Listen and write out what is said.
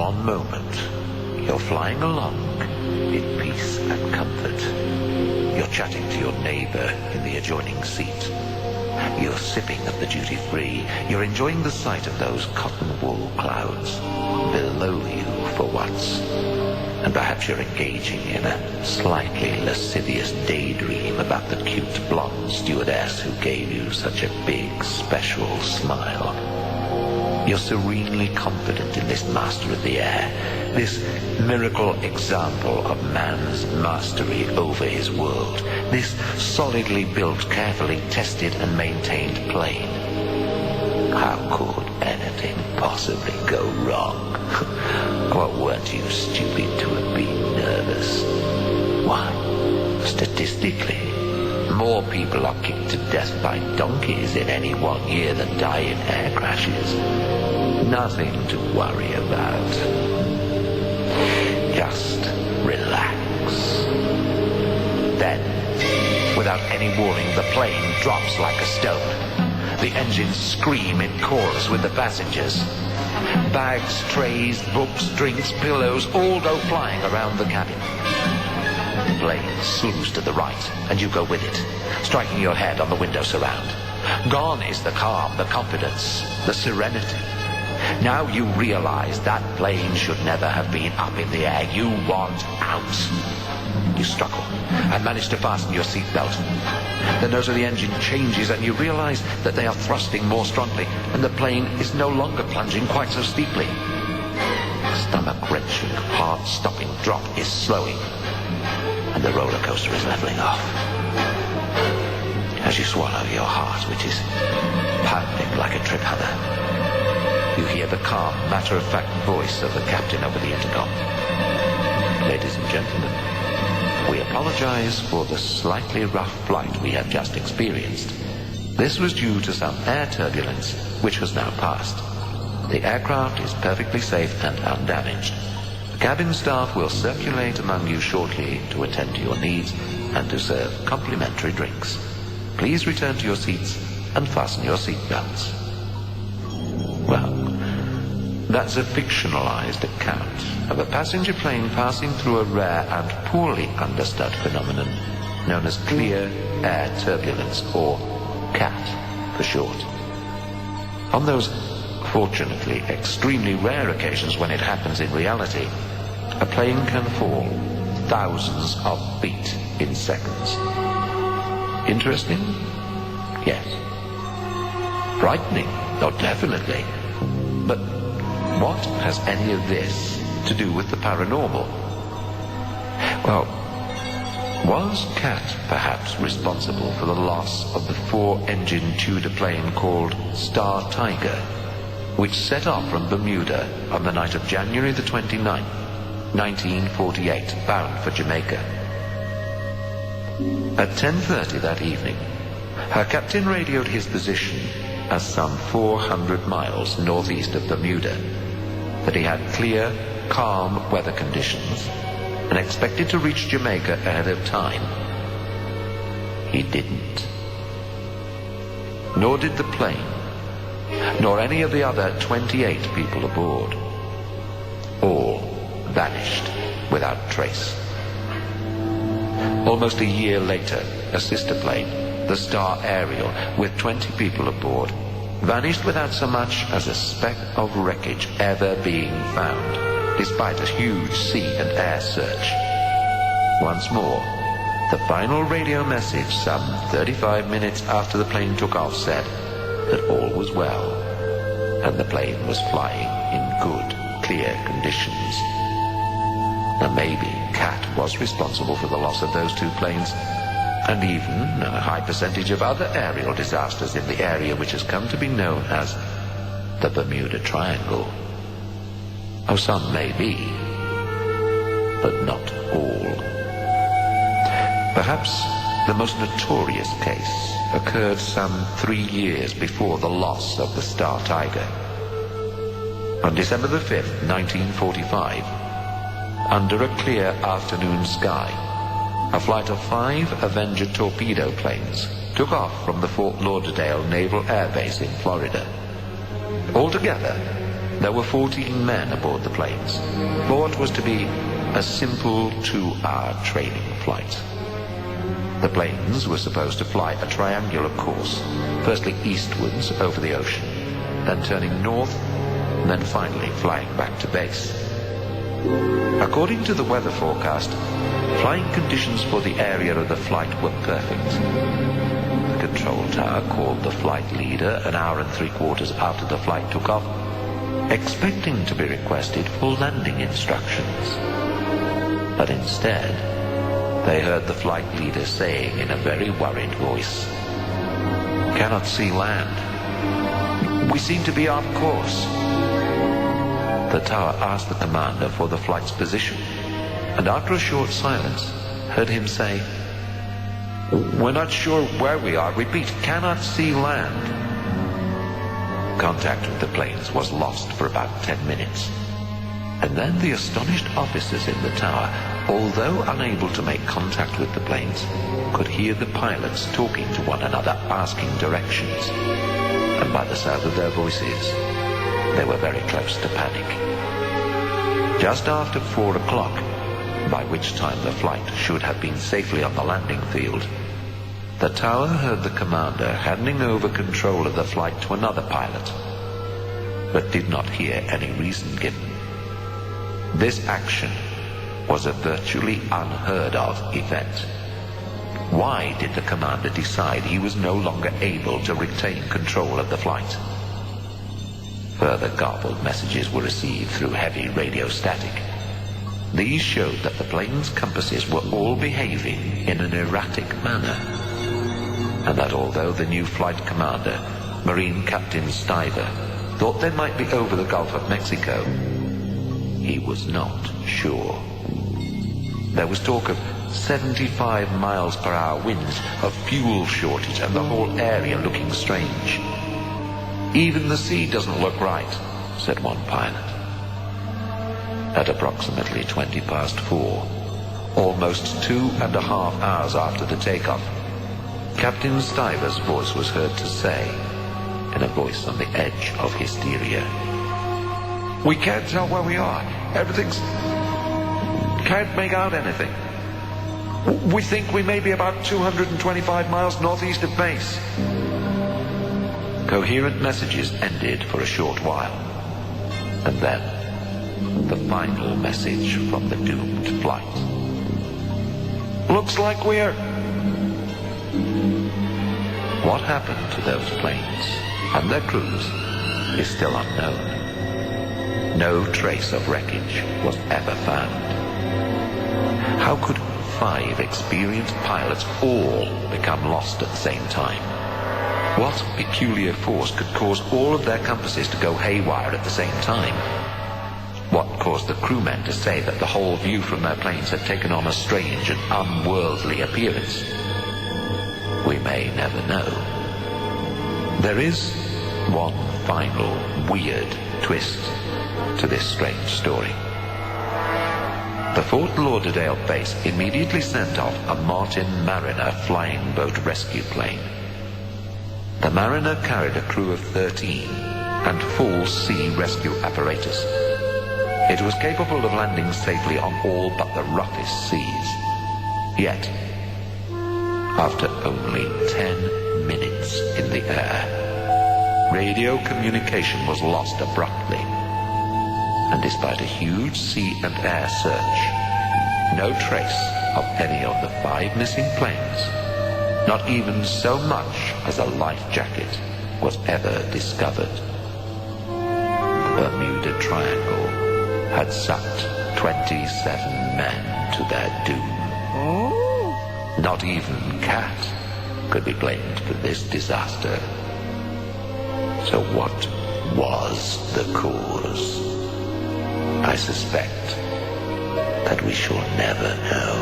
one moment, you're flying along in peace and comfort. You're chatting to your neighbor in the adjoining seat. You're sipping at the duty-free. You're enjoying the sight of those cotton wool clouds below you for once. And perhaps you're engaging in a slightly lascivious daydream about the cute blonde stewardess who gave you such a big, special smile. You're serenely confident in this master of the air, this miracle example of man's mastery over his world, this solidly built, carefully tested and maintained plane. How could anything possibly go wrong? What, weren't you stupid to have been nervous? Why, statistically, more people are kicked to death by donkeys in any one year than die in air crashes. Nothing to worry about. Just relax. Then, without any warning, the plane drops like a stone. The engines scream in chorus with the passengers. Bags, trays, books, drinks, pillows all go flying around the cabin. The plane slings to the right, and you go with it, striking your head on the window surround. Gone is the calm, the confidence, the serenity. Now you realize that plane should never have been up in the air. You want out. You struggle and manage to fasten your seatbelt. The nose of the engine changes, and you realize that they are thrusting more strongly, and the plane is no longer plunging quite so steeply. Stomach-wrenching, heart-stopping drop is slowing, and the roller coaster is leveling off. As you swallow your heart, which is pounding like a trip hammer, you hear the calm, matter-of-fact voice of the captain over the intercom. Ladies and gentlemen, we apologize for the slightly rough flight we have just experienced. This was due to some air turbulence, which has now passed. The aircraft is perfectly safe and undamaged. The cabin staff will circulate among you shortly to attend to your needs and to serve complimentary drinks. Please return to your seats and fasten your seatbelts. Well, that's a fictionalized account of a passenger plane passing through a rare and poorly understood phenomenon known as clear air turbulence, or CAT for short. On those fortunately extremely rare occasions when it happens in reality, a plane can fall thousands of feet in seconds. Interesting? Yes. Frightening? Oh, definitely. But what has any of this to do with the paranormal? Well, was Cat perhaps responsible for the loss of the 4-engine Tudor plane called Star Tiger, which set off from Bermuda on the night of January the 29th, 1948, bound for Jamaica? At 10:30 that evening, her captain radioed his position as some 400 miles northeast of Bermuda, that he had clear, calm weather conditions and expected to reach Jamaica ahead of time. He didn't. Nor did the plane, nor any of the other 28 people aboard. All vanished without trace. Almost a year later, a sister plane, the Star Ariel, with 20 people aboard, vanished without so much as a speck of wreckage ever being found, despite a huge sea and air search. Once more, the final radio message some 35 minutes after the plane took off said that all was well, and the plane was flying in good, clear conditions. And maybe Cat was responsible for the loss of those 2 planes, and even a high percentage of other aerial disasters in the area which has come to be known as the Bermuda Triangle. Oh, some may be, but not all. Perhaps the most notorious case occurred some 3 years before the loss of the Star Tiger. On December the 5th, 1945, under a clear afternoon sky, a flight of 5 Avenger torpedo planes took off from the Fort Lauderdale Naval Air Base in Florida. Altogether, There were 14 men aboard the planes for what was to be a simple 2-hour training flight. The planes were supposed to fly a triangular course, firstly eastwards over the ocean, then turning north, and then finally flying back to base. According to the weather forecast, flying conditions for the area of the flight were perfect. The control tower called the flight leader an hour and 3/4 after the flight took off, expecting to be requested for landing instructions. But instead, they heard the flight leader saying in a very worried voice, "Cannot see land. We seem to be off course." The tower asked the commander for the flight's position, and after a short silence, heard him say, "We're not sure where we are. Repeat, cannot see land." Contact with the planes was lost for about 10 minutes. And then the astonished officers in the tower, although unable to make contact with the planes, could hear the pilots talking to one another, asking directions. And by the sound of their voices, they were very close to panic. Just after 4 o'clock, by which time the flight should have been safely on the landing field, the tower heard the commander handing over control of the flight to another pilot, but did not hear any reason given. This action was a virtually unheard of event. Why did the commander decide he was no longer able to retain control of the flight? Further garbled messages were received through heavy radio static. These showed that the plane's compasses were all behaving in an erratic manner, and that although the new flight commander, Marine Captain Stiver, thought they might be over the Gulf of Mexico, he was not sure. There was talk of 75 miles per hour winds, of fuel shortage, and the whole area looking strange. "Even the sea doesn't look right," said one pilot. At approximately 4:20, almost 2.5 hours after the takeoff, Captain Stiver's voice was heard to say, in a voice on the edge of hysteria, "We can't tell where we are. Everything's... can't make out anything. We think we may be about 225 miles northeast of base." Coherent messages ended for a short while, and then the final message from the doomed flight. "Looks like we're..." What happened to those planes and their crews is still unknown. No trace of wreckage was ever found. How could 5 experienced pilots all become lost at the same time? What peculiar force could cause all of their compasses to go haywire at the same time? What caused the crewmen to say that the whole view from their planes had taken on a strange and unworldly appearance? We may never know. There is one final weird twist to this strange story. The Fort Lauderdale base immediately sent off a Martin Mariner flying boat rescue plane. The Mariner carried a crew of 13 and full sea rescue apparatus. It was capable of landing safely on all but the roughest seas. Yet, after only 10 minutes in the air, radio communication was lost abruptly. And despite a huge sea and air search, no trace of any of the 5 missing planes, not even so much as a life jacket, was ever discovered. The Bermuda Triangle had sucked 27 men to their doom. Not even Cat could be blamed for this disaster. So what was the cause? I suspect that we shall never know.